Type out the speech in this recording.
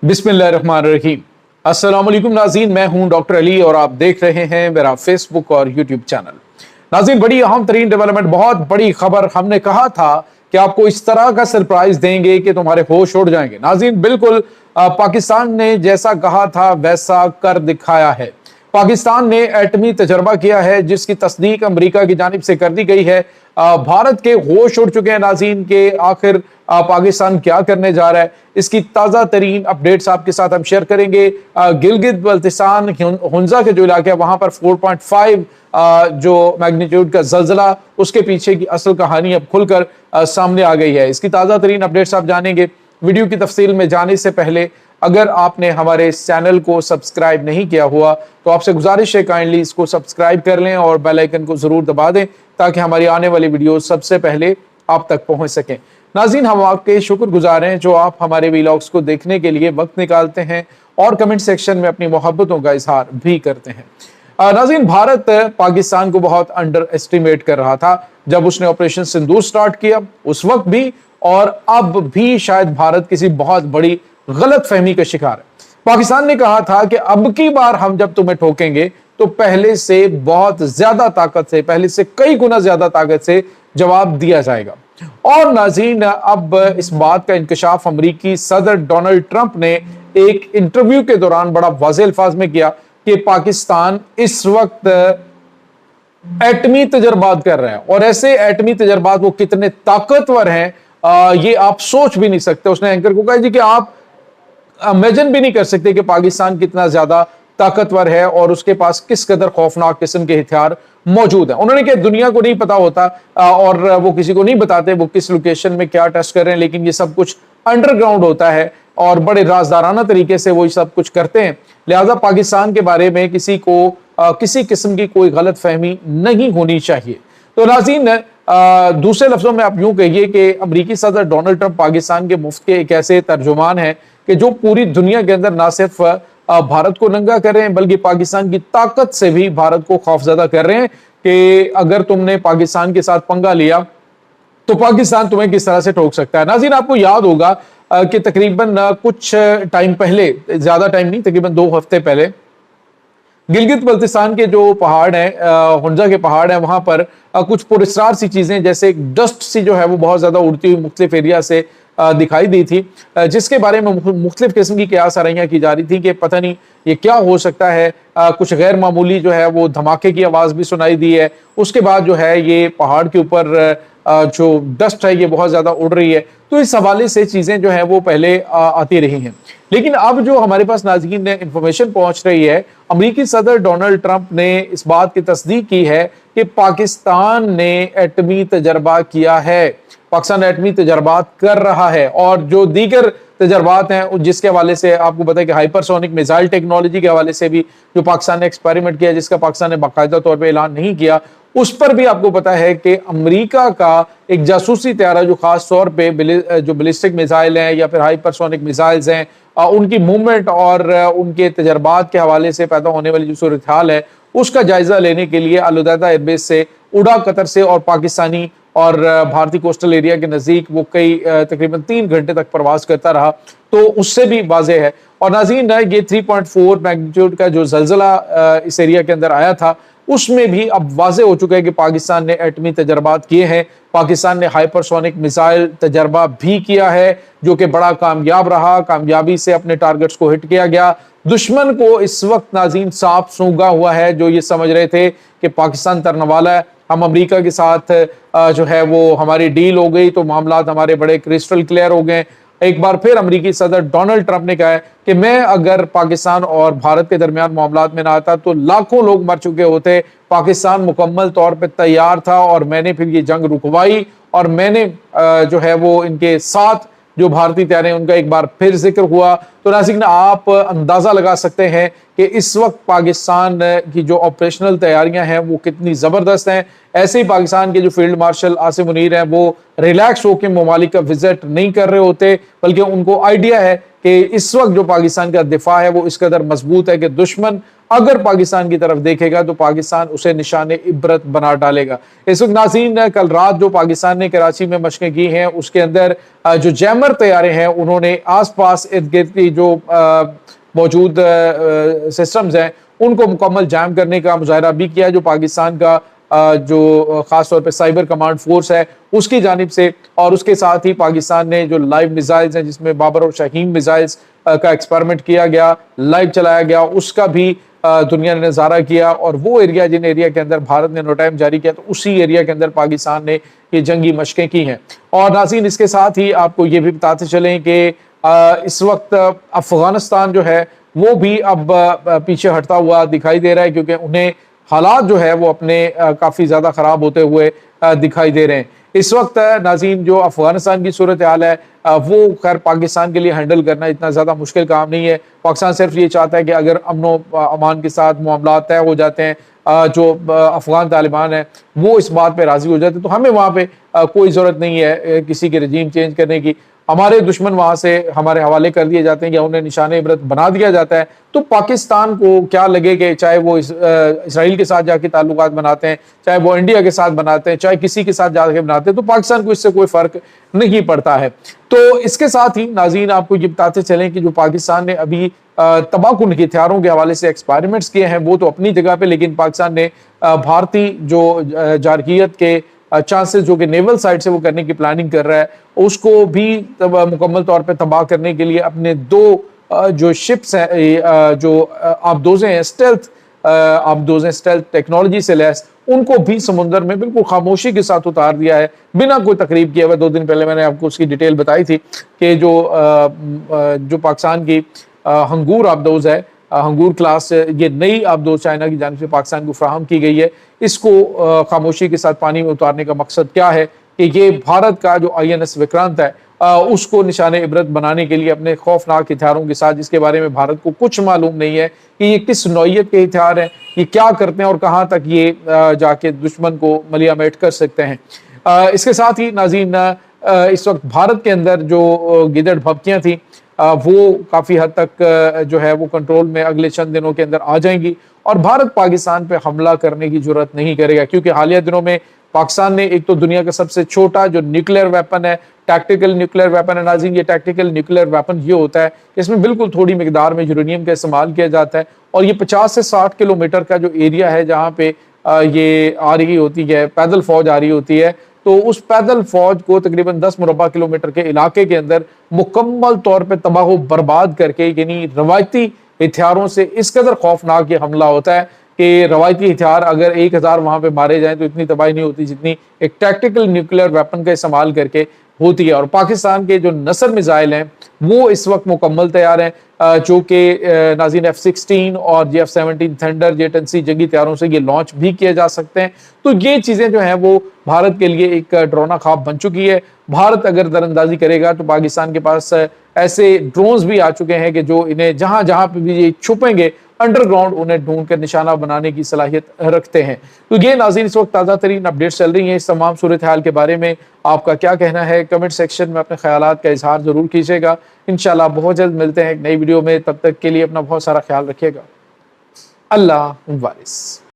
बिस्मिल्लाहिर्रहमानिर्रहीम। अस्सलाम वालेकुम नाज़रीन, मैं हूं डॉक्टर अली और आप देख रहे हैं मेरा फेसबुक और यूट्यूब चैनल। नाज़रीन, बड़ी अहम तरीन डेवलपमेंट, बहुत बड़ी खबर। हमने कहा था कि आपको इस तरह का सरप्राइज देंगे कि तुम्हारे होश उड़ जाएंगे। नाज़रीन, बिल्कुल पाकिस्तान ने जैसा कहा था वैसा कर दिखाया है। पाकिस्तान ने एटमी तजर्बा किया है जिसकी तस्दीक अमेरिका की जानिब से कर दी गई है। भारत के होश उड़ चुके हैं नाज़रीन के आखिर पाकिस्तान क्या करने जा रहा है। इसकी ताज़ा तरीन अपडेट्स आपके साथ हम शेयर करेंगे। गिलगित बल्तिस्तान हुंजा के जो इलाके है वहां पर 4.5 जो मैग्नीट्यूड का जल्जला, उसके पीछे की असल कहानी अब खुलकर सामने आ गई है। इसकी ताज़ा तरीन अपडेट्स आप जानेंगे। वीडियो की तफसील में जाने से पहले अगर आपने हमारे इस चैनल को सब्सक्राइब नहीं किया हुआ तो आपसे गुजारिश है काइंडली इसको सब्सक्राइब कर लें और बेल आइकन को जरूर दबा दें ताकि हमारी आने वाली वीडियो सबसे पहले आप तक पहुंच सकें। नाज़रीन, हम आपके शुक्रगुजार हैं जो आप हमारे वीलॉग्स को देखने के लिए वक्त निकालते हैं और कमेंट सेक्शन में अपनी मोहब्बतों का इजहार भी करते हैं। नाज़रीन, भारत पाकिस्तान को बहुत अंडर एस्टिमेट कर रहा था जब उसने ऑपरेशन सिंदूर स्टार्ट किया, उस वक्त भी और अब भी शायद भारत किसी बहुत बड़ी गलत फहमी का शिकार है। पाकिस्तान ने कहा था कि अब की बार हम जब तुम्हें ठोकेंगे तो पहले से बहुत ज्यादा ताकत से, पहले से कई गुना ज्यादा ताकत से जवाब दिया जाएगा। और नाज़रीन, अब इस बात का इंकशाफ अमेरिकी सदर डोनाल्ड ट्रंप ने एक इंटरव्यू के दौरान बड़ा वाज़ेह अल्फाज में किया कि पाकिस्तान इस वक्त एटमी तजर्बात कर रहा है और ऐसे एटमी तजर्बात वो कितने ताकतवर हैं ये आप सोच भी नहीं सकते। उसने एंकर को कहा जी कि आप इमेजिन भी नहीं कर सकते कि पाकिस्तान कितना ज्यादा ताकतवर है और उसके पास किस कदर खौफनाक किस्म के हथियार मौजूद हैं। उन्होंने कहा दुनिया को नहीं पता होता और वो किसी को नहीं बताते वो किस लोकेशन में क्या टेस्ट कर रहे हैं, लेकिन ये सब कुछ अंडरग्राउंड होता है और बड़े राजदाराना तरीके से वो सब कुछ करते हैं। लिहाजा पाकिस्तान के बारे में किसी को किसी किस्म की कोई गलत फहमी नहीं होनी चाहिए। तो नाज़रीन, दूसरे लफ्जों में आप यूं कहिए कि अमेरिकी सदर डोनाल्ड ट्रंप पाकिस्तान के मुफ्त के एक ऐसे तर्जुमान हैं कि जो पूरी दुनिया के अंदर ना सिर्फ भारत को नंगा कर रहे हैं बल्कि पाकिस्तान की ताकत से भी भारत को खौफजदा कर रहे हैं कि अगर तुमने पाकिस्तान के साथ पंगा लिया तो पाकिस्तान तुम्हें किस तरह से ठोक सकता है। नाज़रीन, आपको याद होगा कि तकरीबन कुछ टाइम पहले, ज्यादा टाइम नहीं, तकरीबन 2 हफ्ते पहले गिलगित बल्तिस्तान के जो पहाड़ हैं, हुंजा के पहाड़ हैं, वहां पर कुछ पुरस्कार सी चीजें जैसे डस्ट सी जो है वो बहुत ज्यादा उड़ती हुई मुख्तलिफ एरिया से दिखाई दी थी, जिसके बारे में मुख्तलिफ किस्म की कयास आराइयां की जा रही थी कि पता नहीं ये क्या हो सकता है। कुछ गैर मामूली जो है वो धमाके की आवाज भी सुनाई दी है। उसके बाद जो है ये पहाड़ के ऊपर जो डस्ट है ये बहुत ज्यादा उड़ रही है। तो इस हवाले से चीजें जो है वो पहले आती रही हैं, लेकिन अब जो हमारे पास नाज़रीन इंफॉर्मेशन पहुंच रही है, अमेरिकी सदर डोनाल्ड ट्रंप ने इस बात की तस्दीक की है कि पाकिस्तान ने एटमी तजर्बा किया है, पाकिस्तान एटमी तजर्बात कर रहा है। और जो दीगर तजर्बात हैं जिसके हवाले से आपको पता है कि हाइपरसोनिक मिसाइल टेक्नोलॉजी के हवाले से भी जो पाकिस्तान ने एक्सपेरिमेंट किया, जिसका पाकिस्तान ने बाकायदा तौर पर ऐलान नहीं किया, उस पर भी आपको पता है कि अमेरिका का एक जासूसी तैयारा जो खास तौर पे जो बैलिस्टिक मिसाइल हैं या फिर हाइपरसोनिक मिसाइल्स हैं, उनकी मूवमेंट और उनके तजर्बात के हवाले से पैदा होने वाली जो सूरत हाल है उसका जायजा लेने के लिए अलुदैदा एयरबेस से उड़ा कतर से और पाकिस्तानी और भारतीय कोस्टल एरिया के नजदीक वो कई तकरीबन 3 घंटे तक प्रवास करता रहा। तो उससे भी वाज़ेह है। और नाज़रीन, ये 3.4 मैग्नीट्यूड का जो जल्जला इस एरिया के अंदर आया था उसमें भी अब वाज़ेह हो चुका है कि पाकिस्तान ने एटमी तजर्बात किए हैं। पाकिस्तान ने हाइपरसोनिक मिसाइल तजर्बा भी किया है जो कि बड़ा कामयाब रहा, कामयाबी से अपने टारगेट्स को हिट किया गया। दुश्मन को इस वक्त नाज़रीन साफ सूंघा हुआ है, जो ये समझ रहे थे कि पाकिस्तान तरने वाला है, हम अमेरिका के साथ जो है वो हमारी डील हो गई तो मामला हमारे बड़े क्रिस्टल क्लियर हो गए। एक बार फिर अमेरिकी सदर डोनाल्ड ट्रंप ने कहा है कि मैं अगर पाकिस्तान और भारत के दरमियान मामलात में ना आता तो लाखों लोग मर चुके होते। पाकिस्तान मुकम्मल तौर पे तैयार था और मैंने फिर ये जंग रुकवाई और मैंने जो है वो इनके साथ जो भारतीय तैयारी उनका एक बार फिर जिक्र हुआ। तो नाज़रीन, आप अंदाजा लगा सकते हैं कि इस वक्त पाकिस्तान की जो ऑपरेशनल तैयारियां हैं वो कितनी जबरदस्त हैं। ऐसे ही पाकिस्तान के जो फील्ड मार्शल आसिम मुनीर हैं वो रिलैक्स होकर ममालिक का विजिट नहीं कर रहे होते, बल्कि उनको आइडिया है کہ اس وقت جو پاکستان کا دفاع ہے وہ اس قدر مضبوط ہے کہ دشمن اگر پاکستان کی طرف دیکھے گا تو پاکستان اسے نشان عبرت بنا ڈالے گا۔ اس وقت ناظرین کل رات جو پاکستان نے کراچی میں مشقیں کی ہیں اس کے اندر جو جیمر طیارے ہیں انہوں نے آس پاس ارد گرد کی جو موجود سسٹمز ہیں ان کو مکمل جام کرنے کا مظاہرہ بھی کیا، جو پاکستان کا جو خاص طور پہ سائبر کمانڈ فورس ہے اس کی جانب سے، اور اس کے ساتھ ہی پاکستان نے جو لائیو میزائلز ہیں جس میں بابر اور شاہین میزائلز کا ایکسپیریمنٹ کیا گیا، لائیو چلایا گیا، اس کا بھی دنیا نے نظارہ کیا، اور وہ ایریا جن ایریا کے اندر بھارت نے نوٹائم جاری کیا تو اسی ایریا کے اندر پاکستان نے یہ جنگی مشقیں کی ہیں۔ اور ناظرین اس کے ساتھ ہی آپ کو یہ بھی بتاتے چلیں کہ اس وقت افغانستان جو ہے وہ بھی اب پیچھے ہٹتا ہوا دکھائی دے رہا ہے، کیونکہ انہیں حالات جو ہے وہ اپنے کافی زیادہ خراب ہوتے ہوئے دکھائی دے رہے ہیں۔ اس وقت ناظرین جو افغانستان کی صورتحال ہے وہ خیر پاکستان کے لیے ہینڈل کرنا اتنا زیادہ مشکل کام نہیں ہے۔ پاکستان صرف یہ چاہتا ہے کہ اگر امن و امان کے ساتھ معاملات طے ہو جاتے ہیں، جو افغان طالبان ہیں وہ اس بات پہ راضی ہو جاتے ہیں تو ہمیں وہاں پہ کوئی ضرورت نہیں ہے کسی کے رجیم چینج کرنے کی۔ ہمارے دشمن وہاں سے ہمارے حوالے کر دیے جاتے ہیں یا انہیں نشان عبرت بنا دیا جاتا ہے، تو پاکستان کو کیا لگے کہ چاہے وہ اسرائیل کے ساتھ جا کے تعلقات بناتے ہیں، چاہے وہ انڈیا کے ساتھ بناتے ہیں، چاہے کسی کے ساتھ جا کے بناتے ہیں، تو پاکستان کو اس سے کوئی فرق نہیں پڑتا ہے۔ تو اس کے ساتھ ہی ناظرین آپ کو یہ بتاتے چلیں کہ جو پاکستان نے ابھی تباہ کن ہتھیاروں کے حوالے سے ایکسپیریمنٹس کیے ہیں وہ تو اپنی جگہ پہ، لیکن پاکستان نے بھارتی جو جارحیت کے چانسز جو کہ نیول سائڈ سے وہ کرنے کی پلاننگ کر رہا ہے اس کو بھی مکمل طور پہ تباہ کرنے کے لیے اپنے دو جو شپس ہیں جو آبدوزیں ہیں اسٹیلتھ ٹیکنالوجی سے لیس، ان کو بھی سمندر میں بالکل خاموشی کے ساتھ اتار دیا ہے بنا کوئی تقریب کیے ہوئے۔ 2 دن پہلے میں نے آپ کو اس کی ڈیٹیل بتائی تھی کہ جو پاکستان کی ہنگور آبدوز ہے، ہنگور کلاس، یہ نئی آبدوز چائنا کی جانب سے پاکستان کو فراہم کی گئی ہے۔ اس کو خاموشی کے ساتھ پانی میں اتارنے کا مقصد کیا ہے کہ یہ بھارت کا جو INS وکرانت ہے اس کو نشان عبرت بنانے کے لیے اپنے خوفناک ہتھیاروں کے ساتھ، جس کے بارے میں بھارت کو کچھ معلوم نہیں ہے کہ یہ کس نوعیت کے ہتھیار ہیں، یہ کیا کرتے ہیں اور کہاں تک یہ جا کے دشمن کو ملیا میٹ کر سکتے ہیں۔ اس کے ساتھ ہی ناظرین اس وقت بھارت کے اندر جو گیدڑ بھبکیاں تھیں وہ کافی حد تک جو ہے وہ کنٹرول میں اگلے چند دنوں کے اندر آ جائیں گی، اور بھارت پاکستان پہ حملہ کرنے کی جرات نہیں کرے گا، کیونکہ حالیہ دنوں میں پاکستان نے ایک تو دنیا کا سب سے چھوٹا جو نیوکلیر ویپن ہے، ٹیکٹیکل نیوکلیر ویپن ہے ناظرین، یہ ٹیکٹیکل نیوکلیر ویپن یہ ہوتا ہے اس میں بالکل تھوڑی مقدار میں یورینیم کا استعمال کیا جاتا ہے، اور یہ 50 سے 60 کلومیٹر کا جو ایریا ہے جہاں پہ یہ آ رہی ہوتی ہے، پیدل فوج آ رہی ہوتی ہے، تو اس پیدل فوج کو تقریباً 10 مربع کلومیٹر کے علاقے کے اندر مکمل طور پہ تباہ و برباد کر کے، یعنی روایتی ہتھیاروں سے اس قدر خوفناک یہ حملہ ہوتا ہے کہ روایتی ہتھیار اگر 1000 وہاں پہ مارے جائیں تو اتنی تباہی نہیں ہوتی جتنی ایک ٹیکٹیکل نیوکلیر ویپن کا استعمال کر کے ہوتی ہے۔ اور پاکستان کے جو نصر میزائل ہیں وہ اس وقت مکمل تیار ہیں، جو کہ ناظرین F-16 اور F-17 تھنڈر J-10C جنگی طیاروں سے یہ لانچ بھی کیے جا سکتے ہیں۔ تو یہ چیزیں جو ہیں وہ بھارت کے لیے ایک ڈرونا خواب بن چکی ہے۔ بھارت اگر دراندازی کرے گا تو پاکستان کے پاس ایسے ڈرونز بھی آ چکے ہیں کہ جو انہیں جہاں جہاں پہ بھی یہ چھپیں گے انڈر گراؤنڈ انہیں ڈھونڈ کر نشانہ بنانے کی صلاحیت رکھتے ہیں۔ تو یہ ناظرین اس وقت تازہ ترین اپڈیٹس چل رہی ہیں اس تمام صورتحال کے بارے میں آپ کا کیا کہنا ہے؟ کمنٹ سیکشن میں اپنے خیالات کا اظہار ضرور کیجیے گا۔ انشاءاللہ بہت جلد ملتے ہیں ایک نئی ویڈیو میں، تب تک کے لیے اپنا بہت سارا خیال رکھیے گا۔ اللہ حافظ۔